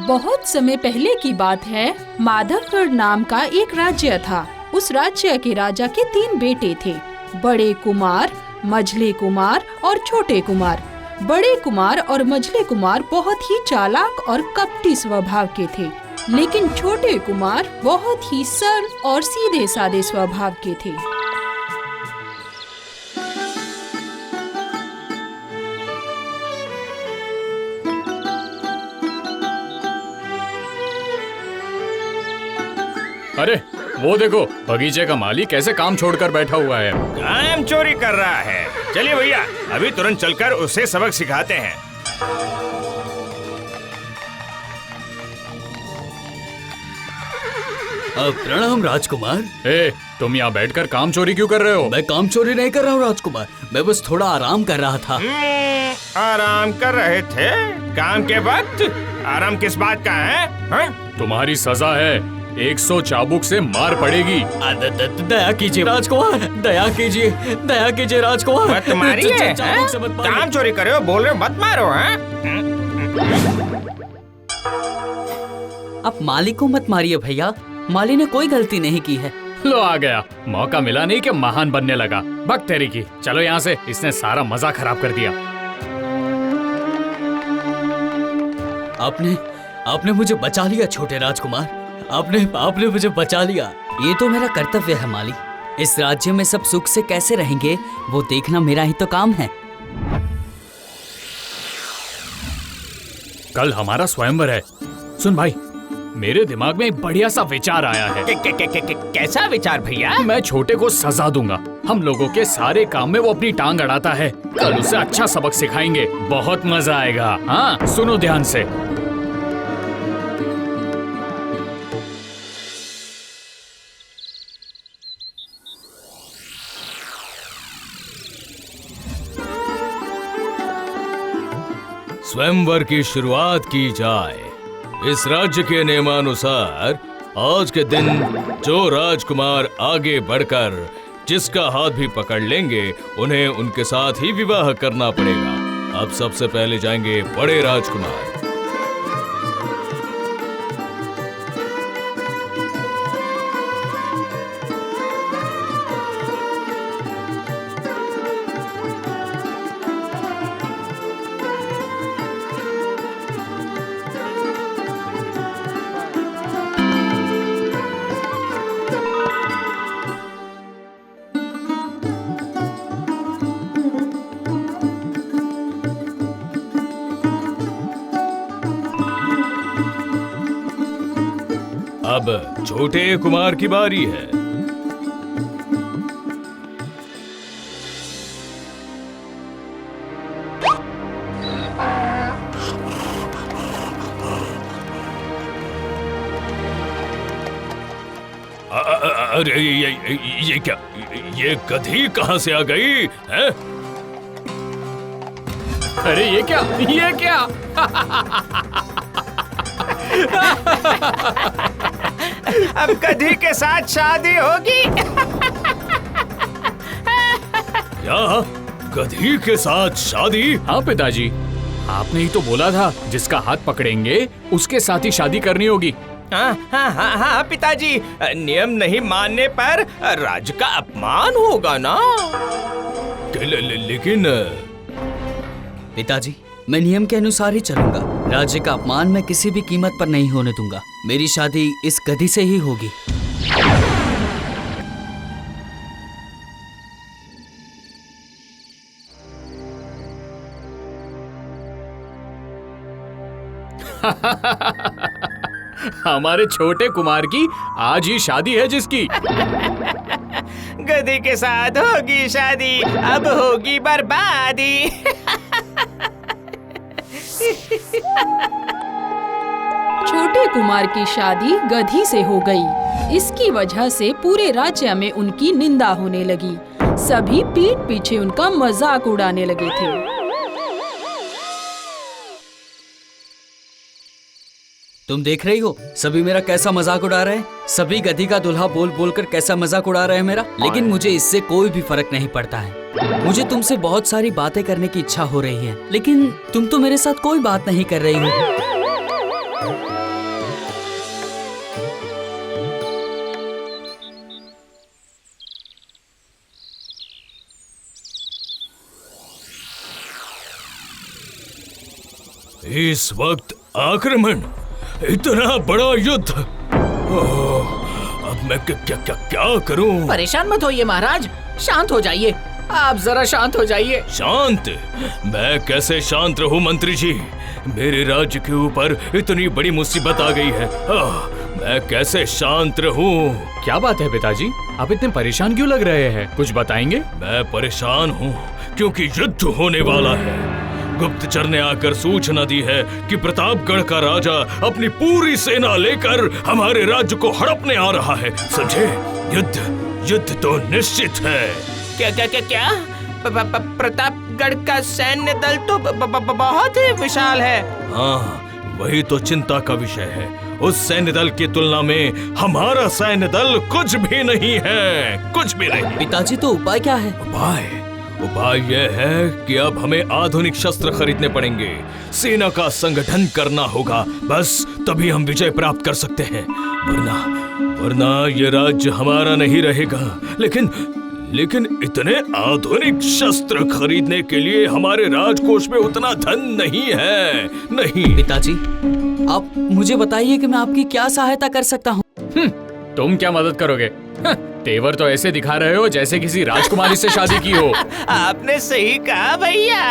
बहुत समय पहले की बात है। माधवगढ़ नाम का एक राज्य था। उस राज्य के राजा के 3 बेटे थे, बड़े कुमार, मझले कुमार और छोटे कुमार। बड़े कुमार और मझले कुमार बहुत ही चालाक और कपटी स्वभाव के थे, लेकिन छोटे कुमार बहुत ही सरल और सीधे साधे स्वभाव के थे। अरे वो देखो, बगीचे का माली कैसे काम छोड़कर बैठा हुआ है। काम चोरी कर रहा है। चलिए भैया, अभी तुरंत चलकर उसे सबक सिखाते हैं। प्रणाम राजकुमार। तुम यहाँ बैठकर काम चोरी क्यों कर रहे हो? मैं काम चोरी नहीं कर रहा हूँ राजकुमार, मैं बस थोड़ा आराम कर रहा था। आराम कर रहे थे? काम के वक्त आराम किस बात का है? तुम्हारी सजा है, 100 चाबुक से मार पड़ेगी। दया कीजिए राजकुमार, दया कीजिए राजकुमार। मत मारिए। काम चोरी करे हो, बोल रहे हो मत मारो। आप माली को मत मारिए भैया, माली ने कोई गलती नहीं की है। लो आ गया, मौका मिला नहीं कि महान बनने लगा। बक तेरी की, चलो यहाँ से, इसने सारा मजा खराब कर दिया। आपने मुझे बचा लिया छोटे राजकुमार, आपने मुझे बचा लिया। ये तो मेरा कर्तव्य है माली। इस राज्य में सब सुख से कैसे रहेंगे वो देखना मेरा ही तो काम है। कल हमारा स्वयंवर है। सुन भाई, मेरे दिमाग में एक बढ़िया सा विचार आया है। कैसा विचार भैया? मैं छोटे को सजा दूंगा। हम लोगों के सारे काम में वो अपनी टांग अड़ाता है। कल उसे अच्छा सबक सिखाएंगे, बहुत मजा आएगा। हाँ, सुनो ध्यान से। स्वयंवर की शुरुआत की जाए। इस राज्य के नियमानुसार आज के दिन जो राजकुमार आगे बढ़कर जिसका हाथ भी पकड़ लेंगे, उन्हें उनके साथ ही विवाह करना पड़ेगा। अब सबसे पहले जाएंगे बड़े राजकुमार। अब छोटे कुमार की बारी है। अरे ये क्या, ये गधी कहाँ से आ गई है? अरे ये क्या? अब गधी के साथ शादी होगी। क्या गधी के साथ शादी? हाँ पिताजी, आपने ही तो बोला था जिसका हाथ पकड़ेंगे उसके साथ ही शादी करनी होगी। हाँ पिताजी, नियम नहीं मानने पर राज का अपमान होगा ना। लेकिन पिताजी, मैं नियम के अनुसार ही चलूंगा। राज्य का अपमान मैं किसी भी कीमत पर नहीं होने दूंगा। मेरी शादी इस गधी से ही होगी। हमारे छोटे कुमार की आज ही शादी है जिसकी। गधी के साथ होगी शादी, अब होगी बर्बादी। छोटे कुमार की शादी गधी से हो गई। इसकी वजह से पूरे राज्य में उनकी निंदा होने लगी। सभी पीठ पीछे उनका मजाक उड़ाने लगे थे। तुम देख रही हो सभी मेरा कैसा मजाक उड़ा रहे हैं। सभी गधी का दुल्हा बोल बोल कर कैसा मजाक उड़ा रहे हैं मेरा। लेकिन मुझे इससे कोई भी फर्क नहीं पड़ता है। मुझे तुमसे बहुत सारी बातें करने की इच्छा हो रही है, लेकिन तुम तो मेरे साथ कोई बात नहीं कर रही हो। इस वक्त आक्रमण, इतना बड़ा युद्ध। ओह, अब मैं क्या करूं? परेशान मत होइए महाराज, शांत हो जाइए। आप जरा शांत हो जाइए। शांत? मैं कैसे शांत रहूं मंत्री जी? मेरे राज्य के ऊपर इतनी बड़ी मुसीबत आ गई है। मैं कैसे शांत रहूं? क्या बात है पिताजी, आप इतने परेशान क्यों लग रहे हैं? कुछ बताएंगे? मैं परेशान हूँ क्योंकि युद्ध होने वाला है। गुप्तचर ने आकर सूचना दी है कि प्रतापगढ़ का राजा अपनी पूरी सेना लेकर हमारे राज्य को हड़पने आ रहा है। समझे? युद्ध तो निश्चित है। क्या? प्रतापगढ़ का सैन्य दल तो बहुत ही विशाल है। हाँ, वही तो चिंता का विषय है। उस सैन्य दल की तुलना में हमारा सैन्य दल कुछ भी नहीं है, कुछ भी नहीं। पिताजी, तो उपाय क्या है? उपाय यह है कि अब हमें आधुनिक शस्त्र खरीदने पड़ेंगे, सेना का संगठन करना होगा। बस तभी हम विजय प्राप्त कर सकते हैं, वरना ये राज्य हमारा नहीं रहेगा। लेकिन इतने आधुनिक शस्त्र खरीदने के लिए हमारे राजकोष में उतना धन नहीं है। नहीं। पिताजी, आप मुझे बताइए कि मैं आपकी क्या सहायता कर सकता हूँ? तुम क्या मदद करोगे? तेवर तो ऐसे दिखा रहे हो जैसे किसी राजकुमारी से शादी की हो। आपने सही कहा भैया।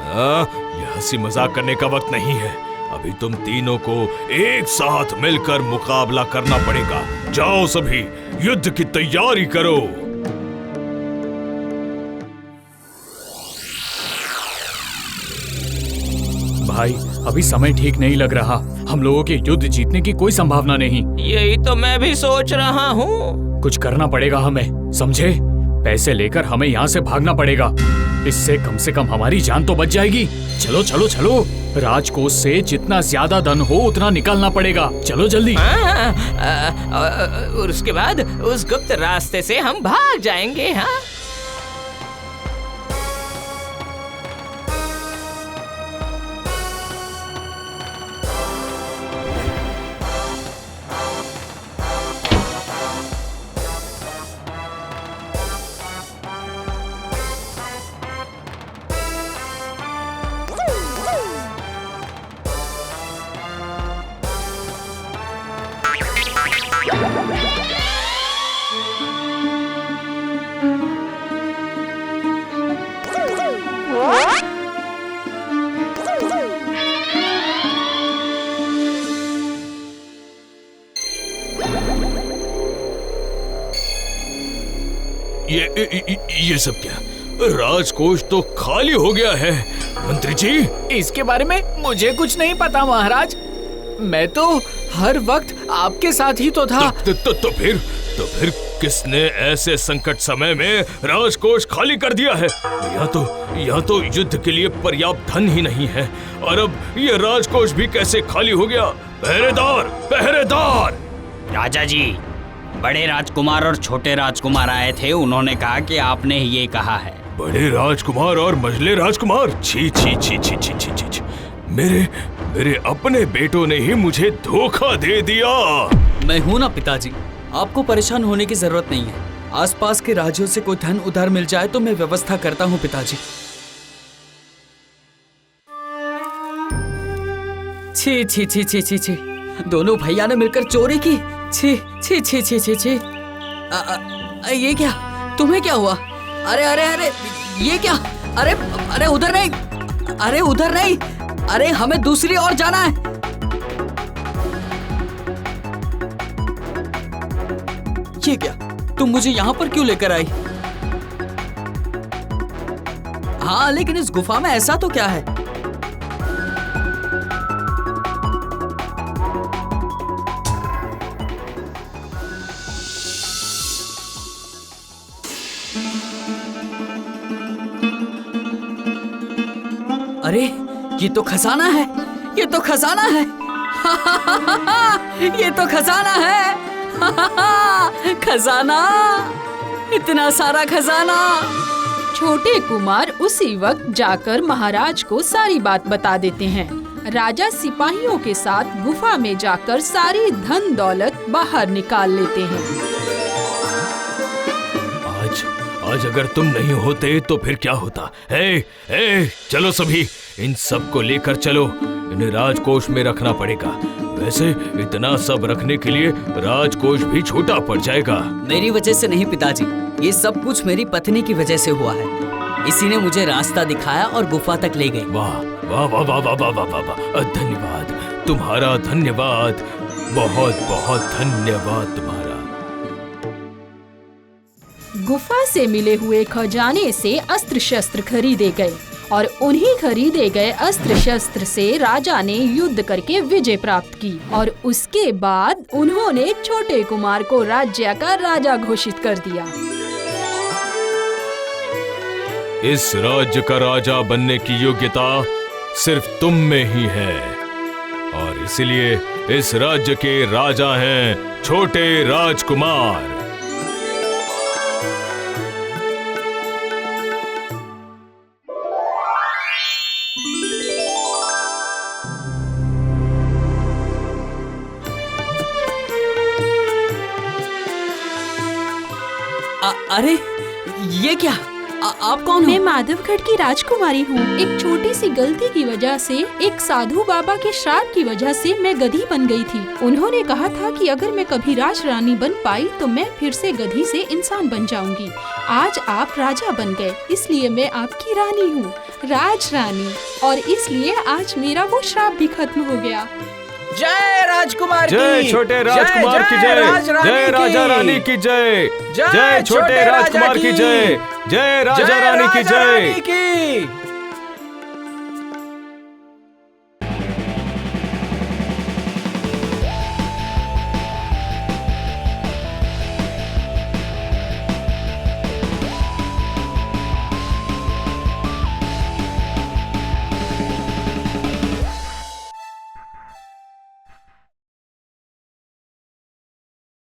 ये हंसी मजाक करने का वक्त नहीं है। अभी तुम तीनों को एक साथ मिलकर मुकाबला करना पड़ेगा। जाओ सभी, युद्ध की तैयारी करो। भाई, अभी समय ठीक नहीं लग रहा। हम लोगों के युद्ध जीतने की कोई संभावना नहीं। यही तो मैं भी सोच रहा हूँ। कुछ करना पड़ेगा हमें, समझे? पैसे लेकर हमें यहाँ से भागना पड़ेगा। इससे कम से कम हमारी जान तो बच जाएगी। चलो चलो चलो, राजकोष से जितना ज्यादा धन हो उतना निकालना पड़ेगा। चलो जल्दी। और उसके बाद उस गुप्त रास्ते से हम भाग जाएंगे। हाँ, ये सब क्या? राजकोष तो खाली हो गया है। मंत्री जी, इसके बारे में मुझे कुछ नहीं पता महाराज। मैं तो हर वक्त आपके साथ ही तो था। तो फिर किसने ऐसे संकट समय में राजकोष खाली कर दिया है? या तो युद्ध के लिए पर्याप्त धन ही नहीं है, और अब ये राजकोष भी कैसे खाली हो गया? पहरेदार! राजा जी, बड़े राजकुमार और छोटे राजकुमार आए थे। उन्होंने कहा कि आपने ये कहा है। बड़े राजकुमार और मझले राजकुमार? छी छी छी छी छी छी छी। मेरे अपने बेटों ने ही मुझे धोखा दे दिया। मैं हूँ ना पिताजी, आपको परेशान होने की जरूरत नहीं है। आसपास के राज्यों से कोई धन उधार मिल जाए तो मैं व्यवस्था करता हूँ पिताजी। छी छी छी छी छी छी, दोनों भैया ने मिलकर चोरी की। छी छी छी छी छी छी। ये क्या? तुम्हें क्या हुआ? अरे अरे अरे, ये क्या? अरे अरे, उधर नहीं, अरे उधर नहीं, अरे हमें दूसरी ओर जाना है। ये क्या? तुम मुझे यहाँ पर क्यों लेकर आई? हाँ, लेकिन इस गुफा में ऐसा तो क्या है? अरे, ये तो खजाना है, ये तो खजाना है। ये तो खजाना है। खजाना, इतना सारा खजाना। छोटे कुमार उसी वक्त जाकर महाराज को सारी बात बता देते हैं। राजा सिपाहियों के साथ गुफा में जाकर सारी धन दौलत बाहर निकाल लेते हैं। आज अगर तुम नहीं होते तो फिर क्या होता? चलो सभी, इन सब को लेकर चलो। इन्हें राजकोष में रखना पड़ेगा। वैसे इतना सब रखने के लिए राजकोष भी छोटा पड़ जाएगा। मेरी वजह से नहीं पिताजी, ये सब कुछ मेरी पत्नी की वजह से हुआ है। इसी ने मुझे रास्ता दिखाया और गुफा तक ले गई। वाह वाह वाह वाह वाह वाह वाह वाह वाह, धन्यवाद, तुम्हारा धन्यवाद, बहुत बहुत धन्यवाद तुम्हारा। गुफा से मिले हुए खजाने से अस्त्र शस्त्र खरीदे गए और उन्हीं खरीदे गए अस्त्र शस्त्र से राजा ने युद्ध करके विजय प्राप्त की और उसके बाद उन्होंने छोटे कुमार को राज्य का राजा घोषित कर दिया। इस राज्य का राजा बनने की योग्यता सिर्फ तुम में ही है और इसलिए इस राज्य के राजा हैं छोटे राजकुमार। अरे ये क्या? आप कौन हो? मैं माधवगढ़ की राजकुमारी हूँ। एक छोटी सी गलती की वजह से, एक साधु बाबा के श्राप की वजह से मैं गधी बन गई थी। उन्होंने कहा था कि अगर मैं कभी राजरानी बन पाई तो मैं फिर से गधी से इंसान बन जाऊंगी। आज आप राजा बन गए, इसलिए मैं आपकी रानी हूँ, राजरानी, और इसलिए आज मेरा वो श्राप भी खत्म हो गया। जय राजकुमार जय की, छोटे राजकुमार की जय, जय राजा रानी की जय, जय छोटे राजकुमार की जय, जय राजा रानी की जय।